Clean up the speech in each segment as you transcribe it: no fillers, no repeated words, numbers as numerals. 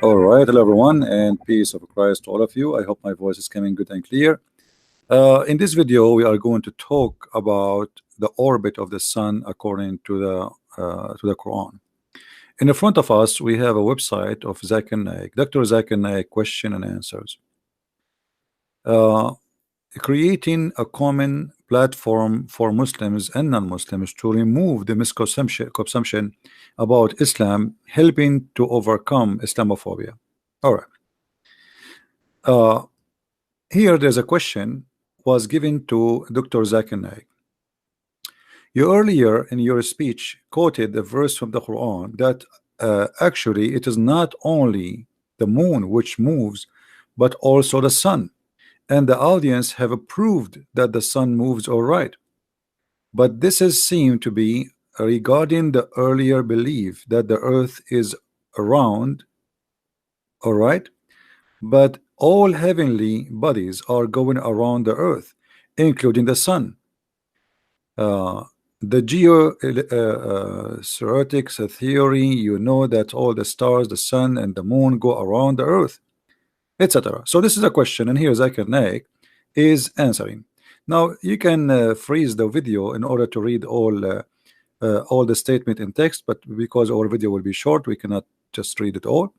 All right, hello everyone, and peace of Christ to all of you. I hope my voice is coming good and clear. In this video, we are going to talk about the orbit of the sun according to the Quran. In the front of us, we have a website of Zakir Naik, Dr. Zakir Naik, question and answers. Creating a common platform for Muslims and non-Muslims to remove the misconception about Islam, helping to overcome Islamophobia. All right. Here there's a question was given to Dr. Zakir Naik. You earlier in your speech quoted a verse from the Quran that actually it is not only the moon which moves, but also the sun. And the audience have approved that the sun moves all right. But this is seemed to be regarding the earlier belief that the earth is around, all right, but all heavenly bodies are going around the earth, including the sun. The geotheoretics theory, you know that all the stars, the sun and the moon go around the earth, etc. So this is a question, and here Zakir Naik is answering. Now you can freeze the video in order to read all the statement in text, but because our video will be short, we cannot just read it all.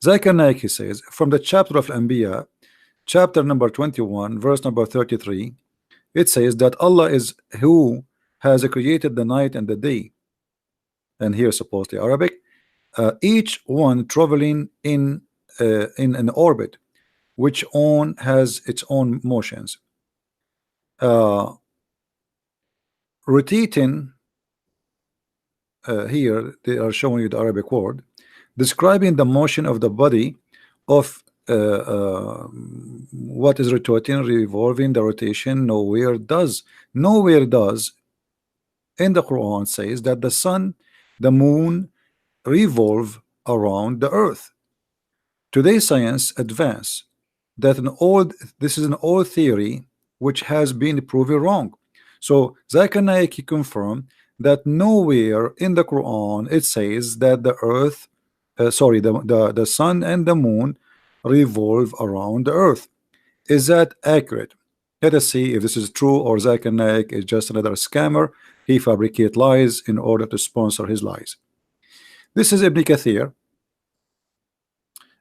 Zakir Naik, he says, from the chapter of Anbiya, chapter number 21, verse number 33, it says that Allah is who has created the night and the day, and here supposedly Arabic, each one traveling in an orbit, which has its own motions, rotating. Here they are showing you the Arabic word describing the motion of the body of what is rotating, revolving, the rotation. Nowhere does in the Quran says that the sun, the moon revolve around the earth. Today science advance that this is an old theory which has been proven wrong. So Zakir Naik confirmed that nowhere in the Quran it says that the earth, the sun and the moon revolve around the earth. Is that accurate? Let us see if this is true, or Zakir Naik is just another scammer. He fabricates lies in order to sponsor his lies. This is Ibn Kathir,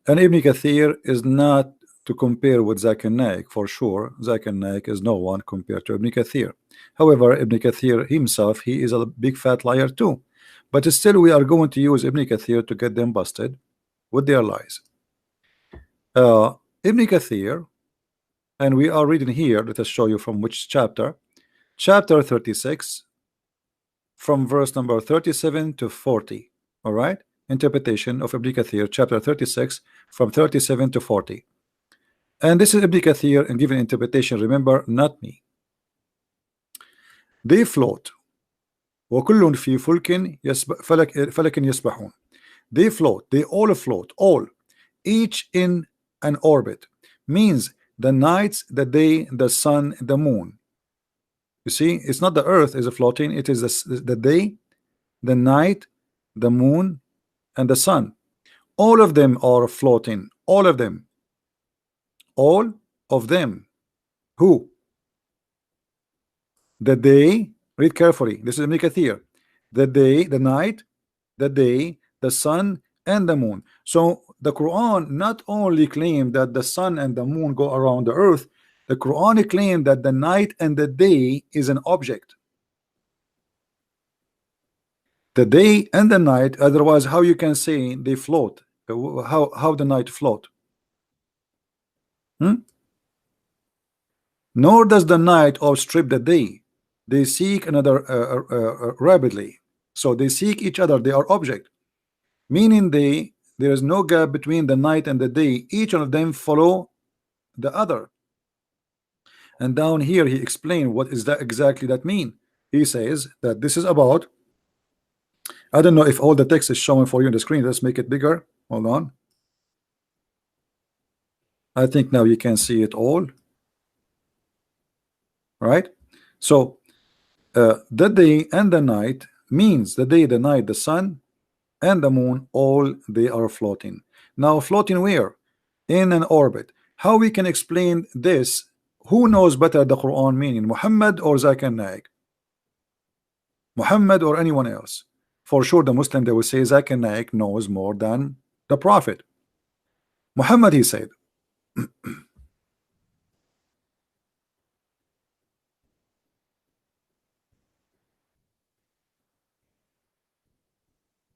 and Ibn Kathir is not to compare with Zakir Naik for sure. Zakir Naik is no one compared to Ibn Kathir. However, Ibn Kathir himself, he is a big fat liar too. But still we are going to use Ibn Kathir to get them busted with their lies. Ibn Kathir, and we are reading here, let us show you from which chapter. Chapter 36, from verse number 37 to 40. All right, interpretation of Ibn Kathir, chapter 36, from 37 to 40. And this is Ibn Kathir and given interpretation, remember, not me. They float. وَكُلٌّ فِي فُلْكٍ فَلَكٍ يَسْبَحُونَ. They float, they all float, all, each in an orbit. Means the nights, the day, the sun, the moon. You see, it's not the earth is floating, it is the day, the night, the moon, and the sun. All of them are floating, all of them. All of them. Who? The day, read carefully, this is Ibn Kathir. The day, the night, the day, the sun, and the moon. So the Quran not only claimed that the sun and the moon go around the earth, the Quran claimed that the night and the day is an object. The day and the night, otherwise how you can say they float? How the night float? Nor does the night outstrip the day. They seek another rapidly. So they seek each other, they are object. Meaning there is no gap between the night and the day. Each one of them follow the other. And down here he explained what is that exactly that mean. He says that this is about, I don't know if all the text is showing for you on the screen. Let's make it bigger. Hold on. I think now you can see it all. Right? So the day and the night means the day, the night, the sun and the moon, all they are floating. Now floating where? In an orbit. How we can explain this? Who knows better the Quran meaning, Muhammad or Zakir Naik? Muhammad or anyone else? For sure the Muslim, they will say Zakir Naik knows more than the Prophet. Muhammad, he said,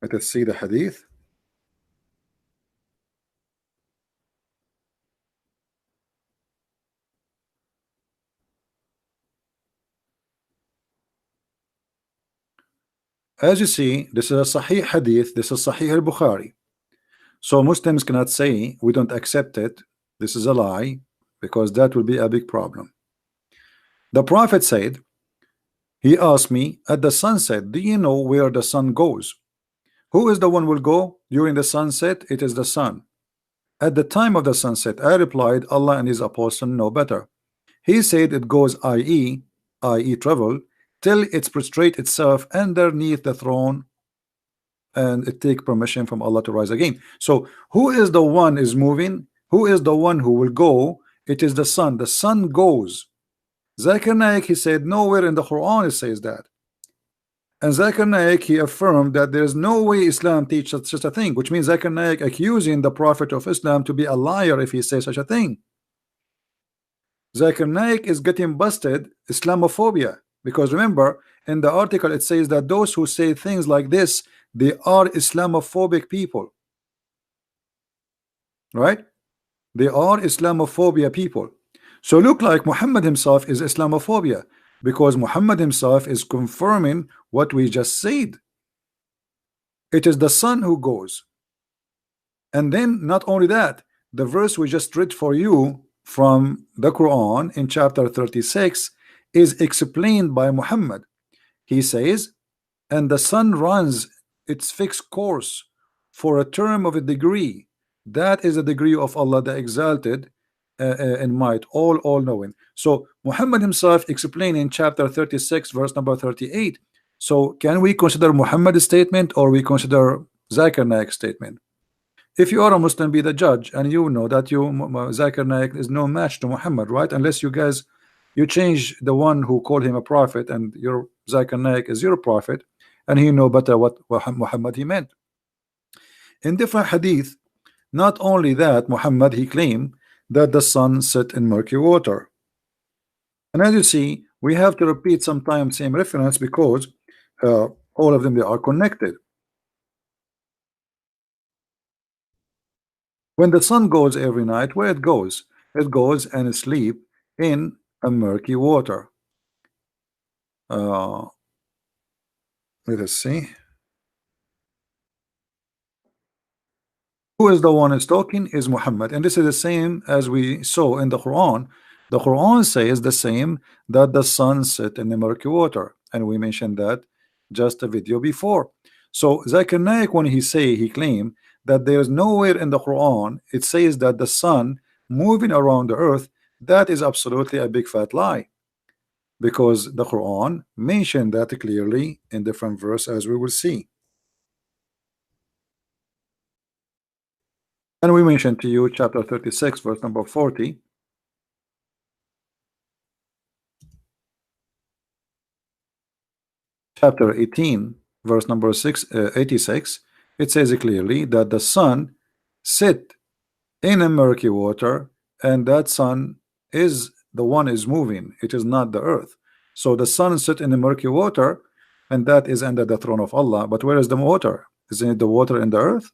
let us see the hadith. As you see, this is a Sahih hadith, this is Sahih al-Bukhari. So Muslims cannot say we don't accept it, this is a lie, because that will be a big problem. The Prophet said, he asked me at the sunset, do you know where the sun goes? Who is the one will go during the sunset? It is the sun. At the time of the sunset, I replied, Allah and his apostle know better. He said it goes i.e. travel, till it prostrate itself underneath the throne and it take permission from Allah to rise again. So who is the one is moving? Who is the one who will go? It is the sun. The sun goes. Zakir Naik, he said nowhere in the Quran it says that. And Zakir Naik, he affirmed that there is no way Islam teaches such a thing, which means Zakir Naik accusing the Prophet of Islam to be a liar if he says such a thing. Zakir Naik is getting busted Islamophobia, because remember in the article it says that those who say things like this, they are Islamophobic people, right? They are Islamophobia people. So look like Muhammad himself is Islamophobia, because Muhammad himself is confirming what we just said. It is the sun who goes. And then not only that, the verse we just read for you from the Quran in chapter 36 is explained by Muhammad. He says, and the sun runs its fixed course for a term of a degree. That is a degree of Allah the exalted in might, all knowing. So Muhammad himself explained in chapter 36 verse number 38. So can we consider Muhammad's statement or we consider Zakir Naik's statement? If you are a Muslim, be the judge, and you know that Zakir Naik is no match to Muhammad, right? Unless you guys change the one who called him a prophet, and your Zakir Naik is your prophet, and he know better what Muhammad he meant. In different hadith, not only that, Muhammad he claimed that the sun set in murky water. And as you see, we have to repeat sometimes same reference because all of them they are connected. When the sun goes every night, where it goes and sleep in a murky water. Let us see. Who is the one is talking is Muhammad, and this is the same as we saw in the Quran. The Quran says the same, that the sun set in the murky water, and we mentioned that just a video before. So Zakir Naik, when he claimed that there is nowhere in the Quran it says that the sun moving around the earth, that is absolutely a big fat lie, because the Quran mentioned that clearly in different verse, as we will see. And we mentioned to you chapter 36 verse number 40. Chapter 18 verse number 86, it says clearly that the sun sit in a murky water, and that sun is the one is moving, it is not the earth. So the sun sit in the murky water, and that is under the throne of Allah. But where is the water? Isn't it the water in the earth?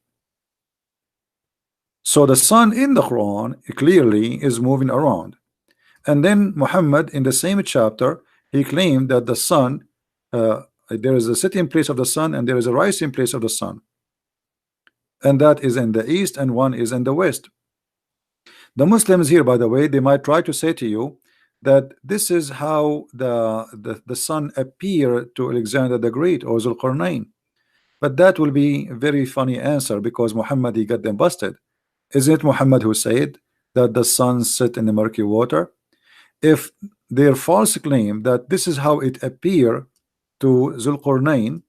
So the sun in the Quran clearly is moving around. And then Muhammad in the same chapter, he claimed that the sun, there is a sitting place of the sun and there is a rising place of the sun, and that is in the east and one is in the west. The Muslims here, by the way, they might try to say to you that this is how the sun appeared to Alexander the Great or Zulqarnain, but that will be a very funny answer, because Muhammad he got them busted. Isn't it Muhammad who said that the sun set in the murky water? If their false claim that this is how it appeared to Zulqarnain,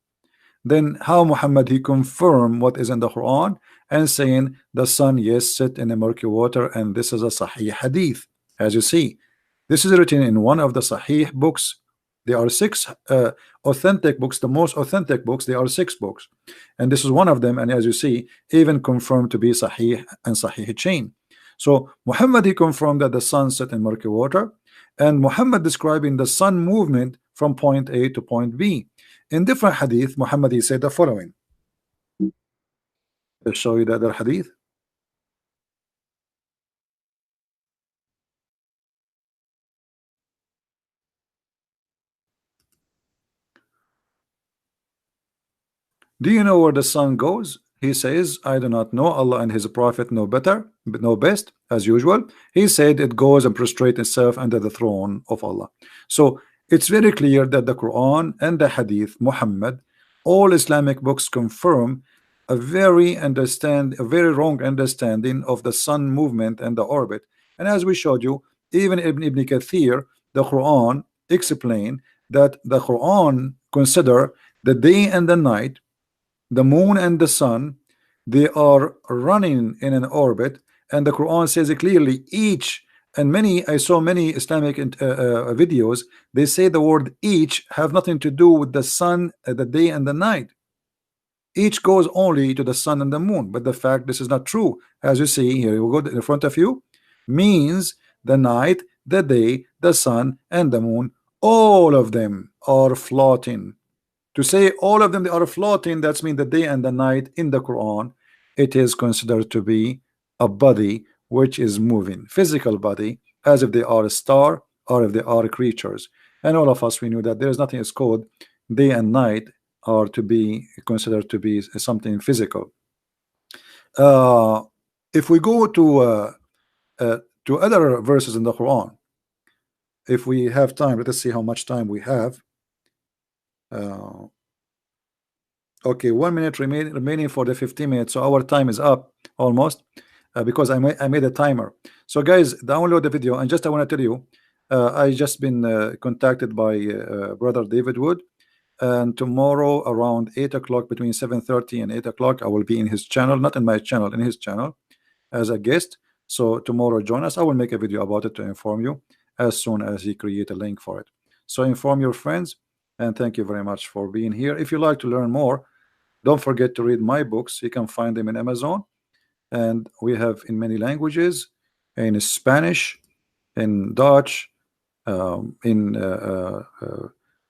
then how Muhammad he confirm what is in the Quran and saying the sun yes sit in the murky water, and this is a Sahih hadith. As you see, this is written in one of the Sahih books. There are six authentic books, the most authentic books. There are six books, and this is one of them. And as you see, even confirmed to be Sahih and Sahih chain. So Muhammad he confirmed that the sun set in murky water, and Muhammad describing the sun movement from point A to point B. In different hadith, Muhammad he said the following. I'll show you the other hadith. Do you know where the sun goes? He says, I do not know. Allah and his prophet know better, but know best, as usual. He said it goes and prostrate itself under the throne of Allah. So it's very clear that the Quran and the Hadith, Muhammad, all Islamic books confirm a very wrong understanding of the sun movement and the orbit. And as we showed you, even Ibn Kathir, the Quran explained that the Quran consider the day and the night, the moon and the sun, they are running in an orbit, and the Quran says it clearly. Each, and many, I saw many Islamic videos, they say the word each have nothing to do with the sun, the day and the night. Each goes only to the sun and the moon, but the fact this is not true. As you see here, you go in front of you, means the night, the day, the sun and the moon, all of them are floating. To say all of them they are floating, that's mean the day and the night in the Quran, it is considered to be a body which is moving, physical body, as if they are a star or if they are creatures. And all of us, we knew that there is nothing is called day and night are to be considered to be something physical. If we go to other verses in the Quran, if we have time, let us see how much time we have. Okay, 1 minute remaining for the 15 minutes, so our time is up almost, because I made a timer. So guys, download the video. And just I want to tell you, I just been contacted by brother David Wood, and tomorrow around 8 o'clock, between 7:30 and 8 o'clock, I will be in his channel, not in my channel, in his channel as a guest. So tomorrow join us. I will make a video about it to inform you as soon as he create a link for it. So inform your friends, and thank you very much for being here. If you like to learn more, don't forget to read my books. You can find them in Amazon, and we have in many languages, in Spanish, in Dutch, in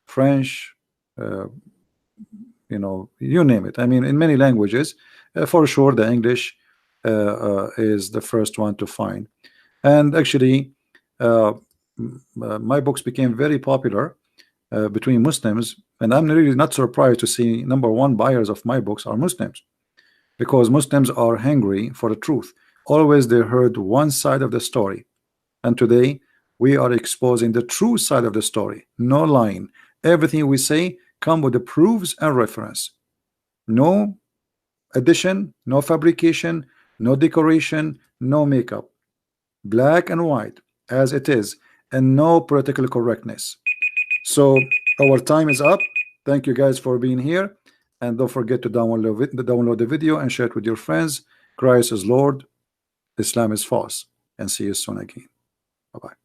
French, you know, you name it. I mean, in many languages. For sure the English is the first one to find. And actually my books became very popular between Muslims, and I'm really not surprised to see #1 buyers of my books are Muslims, because Muslims are hungry for the truth. Always they heard one side of the story, and today we are exposing the true side of the story. No lying. Everything we say come with the proofs and reference. No addition, no fabrication, no decoration, no makeup. Black and white as it is, and no political correctness. So our time is up. Thank you guys for being here, and don't forget to download the video and share it with your friends. Christ is Lord, Islam is false, and see you soon again. Bye bye.